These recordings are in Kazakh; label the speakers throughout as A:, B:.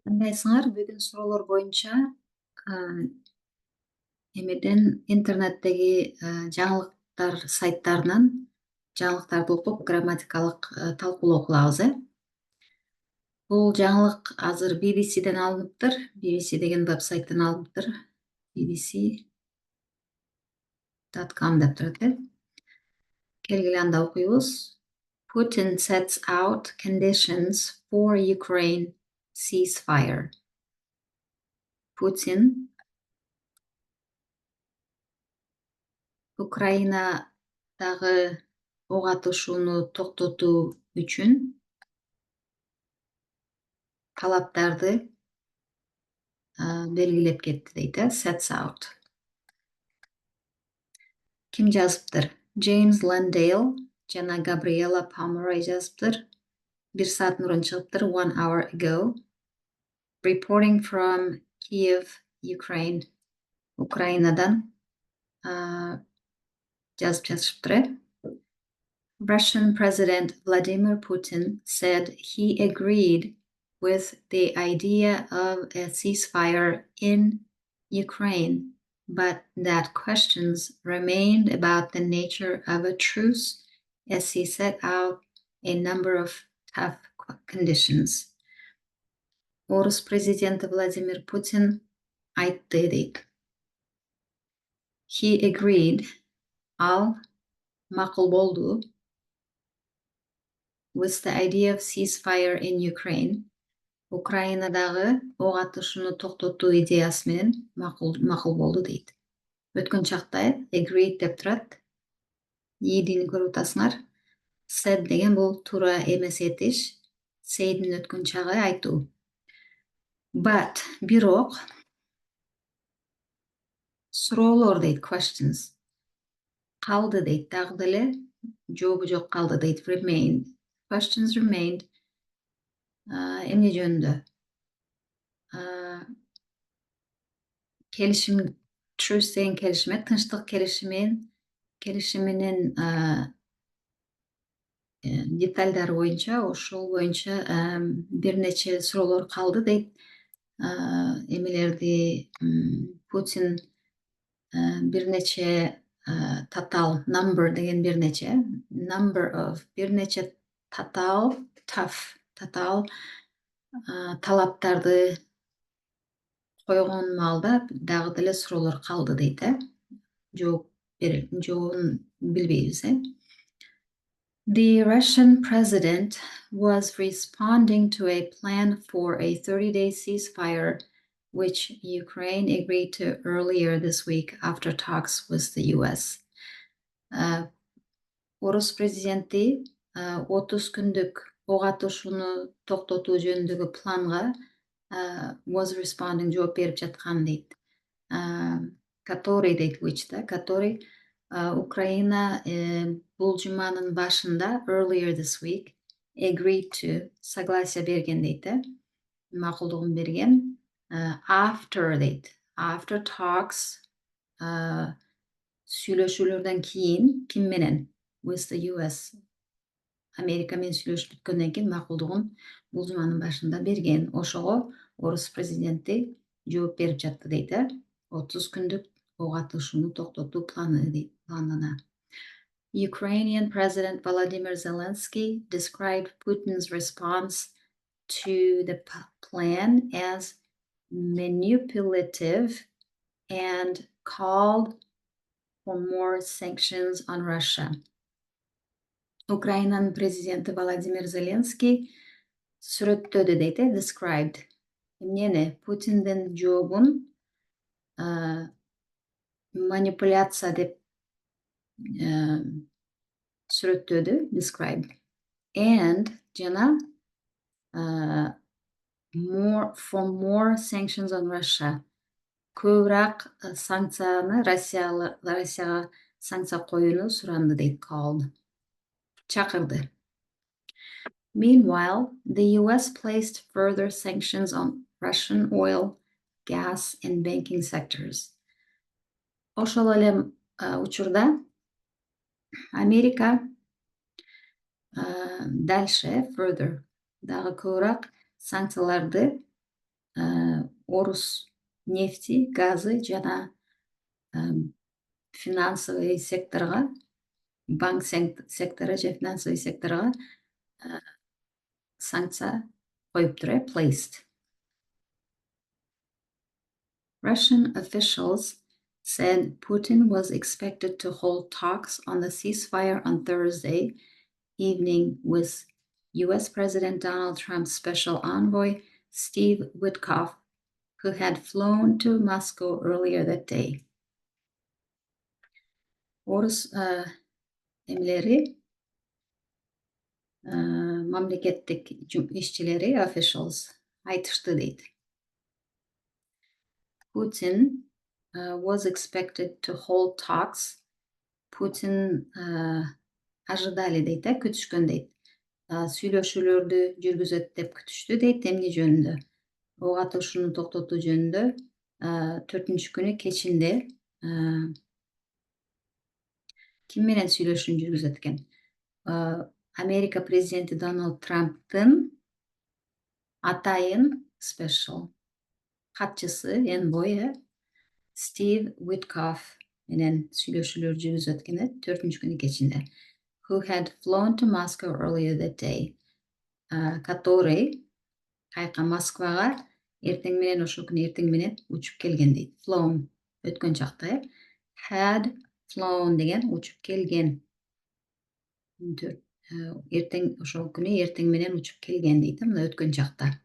A: Кандайсыңар? Бүгүн суроолор боюнча эмеден интернеттеги жаңылыктар сайттарынан жаңылыктарды окуп грамматикалык талкуулоо кылабыз. Бул жаңылык азыр BBCден алыныптыр. BBC деген вебсайттан алыныптыр. bbc.com деп турат. Келгиле анда окуйбуз. Putin sets out conditions for Ukraine ceasefire. Putin Украинадагы ок атышууну токтотуу үчүн талаптарды белгилеп кетти дейт. Sets out. Ким жазыптыр? James Landale жана Gabriella Pomeroy жазыптыр. 1 саат мурун чыгыптыр. 1 hour ago. Reporting from Kiev, Ukraine. Украинадан жазып жатышыптыр. Russian President Vladimir Putin said he agreed with the idea of a ceasefire in Ukraine, but that questions remained about the nature of a truce as he set out a number of tough conditions. Орус президенти Владимир Путин айтты дейт. He agreed, ал макул болду, with the idea of ceasefire in Ukraine, Украинадагы ок атышууну токтотуу идеясы менен макул болду дейт. Өткөн чакта agreed деп турат. Ийдини көрүп атасыңар. Said деген бул туура эмес этиш. Said'ин өткөн чагы айтуу. But бирок суроолор дейт, questions. Калды дейт, дагы деле жообу жок калды дейт, remained. Questions remained. Эмне жөнүндө? Келишим, truce деген келишим, тынчтык келишиминин детальдары боюнча, ошол боюнча бир нече суроолор калды дейт. Эмелерди Путин бир нече татаал, number деген бир нече, number of бир нече татаал, tough, татаал талаптарды койгон маалда дагы деле суроолор калды дейт. Жообун билбейбиз. The Russian president was responding to a plan for a 30-day ceasefire, which Ukraine agreed to earlier this week after talks with the US. Орус президенти 30 күндүк ок атышууну токтотуу жөнүндөгү планга was responding, жооп берип жаткан дейт. Который дейт, which да, который Украина бул жуманын башында earlier this week agreed to, согласие берген дейт, макулдугун берген. After дейт, after talks, сүйлөшүүлөрдөн кийин, ким менен? With the US. Америка менен сүйлөшүп бүткөндөн кийин макулдугун бул жуманын башында берген. Ошого Орус президенти жооп берип жатты дейт. 30 күндүк ок атышууну токтотуу планына. Ukrainian President Volodymyr Zelensky described Putin's response to the plan as manipulative and called for more sanctions on Russia. Украинанын президенти Владимир Зеленский сүрөттөдү дейт, described. Эмнени? Путиндин жообун манипуляция деп сүрөттөдү, described. And жана for more sanctions on Russia. Көбүрөөк санкцияны Россияга санкция коюуну суранды дейт, called. Чакырды. Meanwhile, the US placed further sanctions on Russian oil, gas, and banking sectors. Ошол эле учурда Америка дальше, further, дагы көбүрөөк санкцияларды орус нефти, газы жана финансовый секторга, банк сектору же финансовый секторга санкция коюптур, placed. Russian officials said Putin was expected to hold talks on the ceasefire on Thursday evening with US President Donald Trump's special envoy, Steve Witkoff, who had flown to Moscow earlier that day. Орус эмелери, мамлекеттик ишчилери, officials айтышты дейт. Putin was expected to hold talks. Putin ожидали дейт, күтүшкөн дейт. Сүйлөшүүлөрдү жүргүзөт деп күтүштү дейт, эмне жөнүндө? Ок атышууну токтотуу жөнүндө 4-күнү кечинде ким менен сүйлөшүүнү жүргүзөт экен? Америка президенти Дональд Трамптын атайын special катчысы, envoy Steve Witkoff менен сүйлөшүүлөр жүргүзөт экен 4-күнү кечинде. Who had flown to Moscow earlier that day. Который кайка Москвага эртең менен, ошол күнү эртең менен учуп келген дейт. Flown өткөн чакта. Had flown деген учуп келген. Эртең, ошол күнү эртең менен учуп келген дейт, мына өткөн чакта.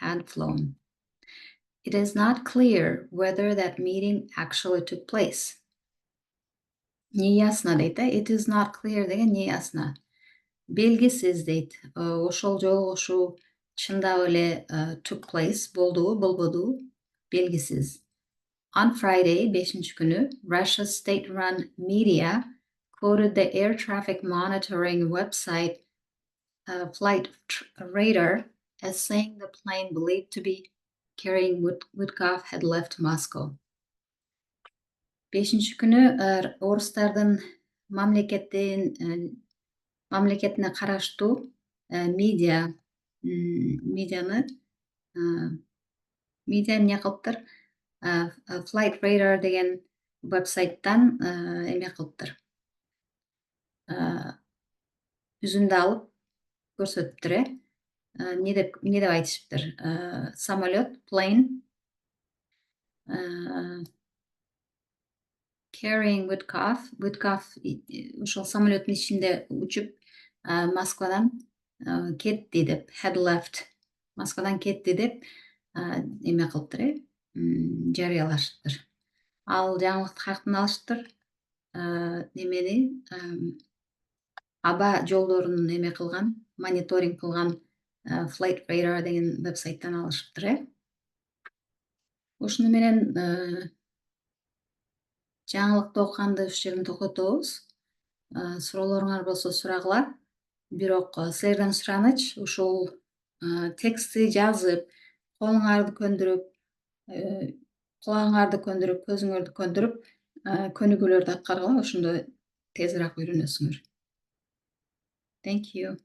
A: Had flown. It is not clear whether that meeting actually took place. Неясно дейт, it is not clear деген неясно. Белгисиз дейт. Ошол жолугушуу чындап эле took place, болдубу, болбодубу, белгисиз. On Friday, 5-күнү, Russia's state-run media quoted the air traffic monitoring website Flight Radar as saying the plane believed to be carrying Witkoff had left Moscow. 5-күнү орустардын мамлекетине караштуу медиа эмне кылыптыр? Flight Radar деген вебсайттан эме кылыптыр. Үзүндү алып көрсөтүптүр, эмне деп айтышыптыр? Самолет, plane carrying Witkoff, ошол самолеттин ичинде учуп Москвадан кетти деп, had left, Москвадан кетти деп эме кылыптыр, жарыялашыптыр. Ал жаңылыкты каяктан алышыптыр? Немени аба жолдорун эме кылган, мониторинг кылган Flight Radar деген вебсайттан алышыптыр. Ошону менен жаңылыкты окуганды ушул жерден токтотобуз. Суроолоруңар болсо сурагыла. Бирок силерден сураныч, ушул текстти жазып, колуңарды көндүрүп, кулагыңарды көндүрүп, көзүңөрдү көндүрүп, көнүгүүлөрдү аткаргыла, ошондо тезирээк үйрөнөсүңөр. Thank you.